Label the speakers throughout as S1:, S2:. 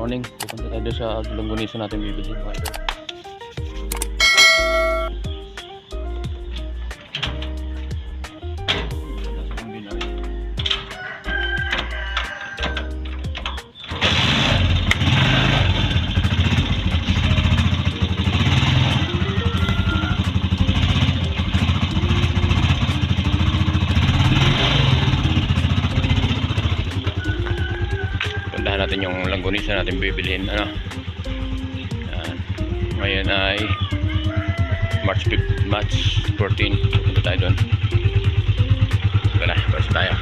S1: morning. Pupunta tayo sa Longganisa natin bibili mga idol. Puntahan natin yung Longganisa natin bibilhin. Yan. Ngayon ay March 14. Punta tayo doon. Ito na, first tayo.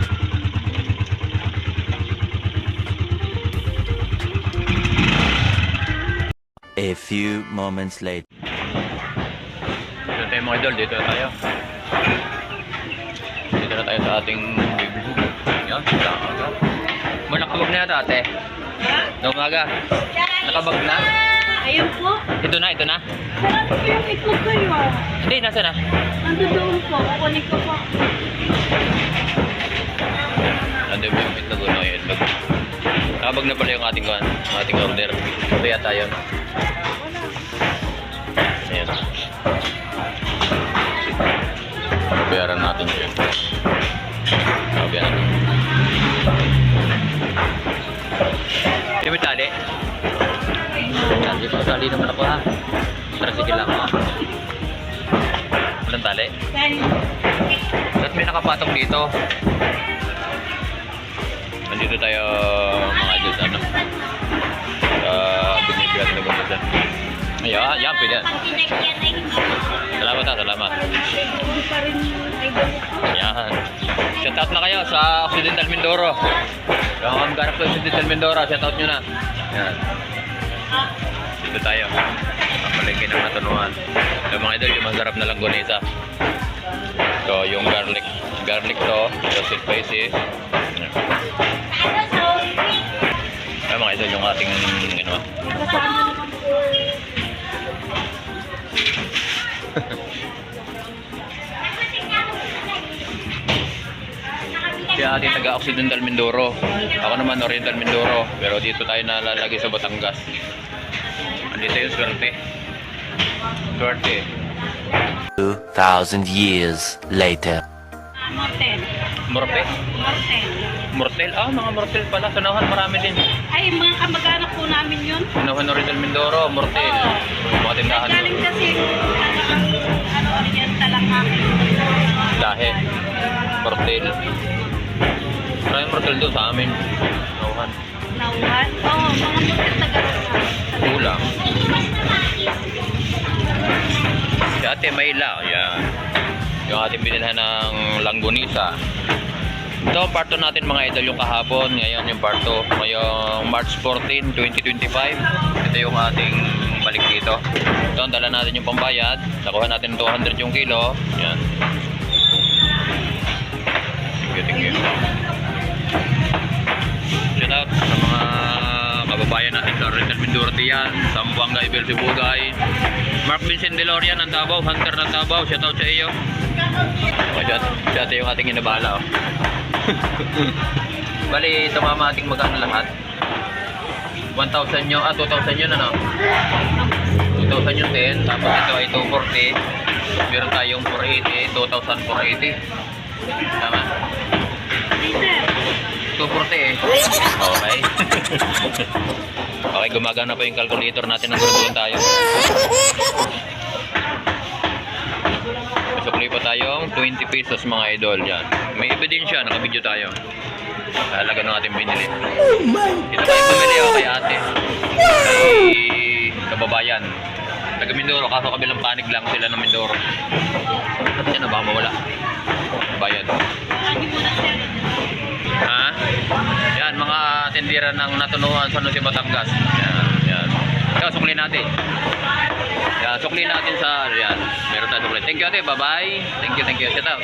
S2: A few moments later.
S1: Dito tayo mga idol, dito na tayo. Dito na tayo sa ating bibilhin. Yan, nakabag. Nakabag na yata ate. Na umaga. Nakabag na.
S3: Ayun po.
S1: Ito na.
S3: Sarap po yung itlog kayo.
S1: Hindi, nasa na?
S3: Nandoon po. Kukunin ko po.
S1: Nandun mo yung itlog. Ano yung itlog? Nakabag na pala yung ating order. Kaya tayo. Ayan. Bayaran natin yun. Bayaran natin. Hindi mo tali? Hindi ko tali naman ako ha. Tricycle lang ako. Walang tali? Ba't may nakapatong dito? Nandito tayo mga idol sa ano? Binibigat na ganda dyan. Ayan, yan pwede yan. Salamat ha, salamat. Ayan. Shoutout na kayo sa Occidental Mindoro. Yung kamag-anak ko Occidental Mindoro, shoutout nyo na. Ayan. Dito tayo. Ang palengke ng Matunuan. Yung mga idol, yung masarap na Longganisa. So, yung garlic to, so spicy. Ayan. Ayan mga idol, yung ating ano. Siya ating taga-Occidental Mindoro. Ako naman Oriental Mindoro. Pero dito tayo nalalagay sa Batangas. Andito yung swerte. Swerte.
S2: 2,000 years later.
S3: Mortel.
S1: Morte?
S3: Mortel.
S1: Mortel? Ah, mga mortel pala. Sanahan marami din.
S3: Ay, mga kamag-anak po namin yun.
S1: Sanahan Oriental Mindoro, Mortel. Mga tindahan
S3: Galing
S1: doon.
S3: kasi, oriental lang akin.
S1: Lahe. Mortel. Maraming mortel doon sa amin. Nauhan.
S3: Nauhan? Oo, mga mortel taga-Nauhan.
S1: Ulam. Si Ate Mayla. Yan. Yung ating binilhan ng Longganisa. Ito, part 2 natin mga idol yung kahapon. Ngayon yung part 2. Ngayong March 14, 2025. Ito yung ating balik dito. Ito, dala natin yung pambayad. Nakuha natin 200 yung kilo. Yan. Thank you. Shout out sa mga kababayan natin sa Oriental Mindoro yan. Sambuanga, Ibel, Sibugay. Mark Vincent Delorian ng Davao. Hunter ng Davao. Shout out sa iyo. Shout out yung ating inabala. Bali, tumama ating magkano lahat? 1,000 nyo, 2,000 yun ano? 2,000 yung 10, tapos ito ay 240. Meron tayong 480, 2,480. Tama? 240 eh. Okay. Okay, gumagana pa yung calculator natin ng gruduan tayo. Sukli pa tayong 20 pesos mga idol. Yan. May ebidensya, nakabidyo tayo. Halaga ng ating binili. Ito tayo bumili ako kay ate. Kay kababayan. Taga Mindoro, kaso kabilang panig lang sila ng Mindoro. At yan na, baka mawala. Bayad. Ha? Yan, mga tindira ng Natunuan sa Nusi Batangas. Yan. Ikaw, sukli natin. Yan, sukli natin sa, yan. Meron tayo sukli. Thank you ate, bye-bye. Thank you. Shout out.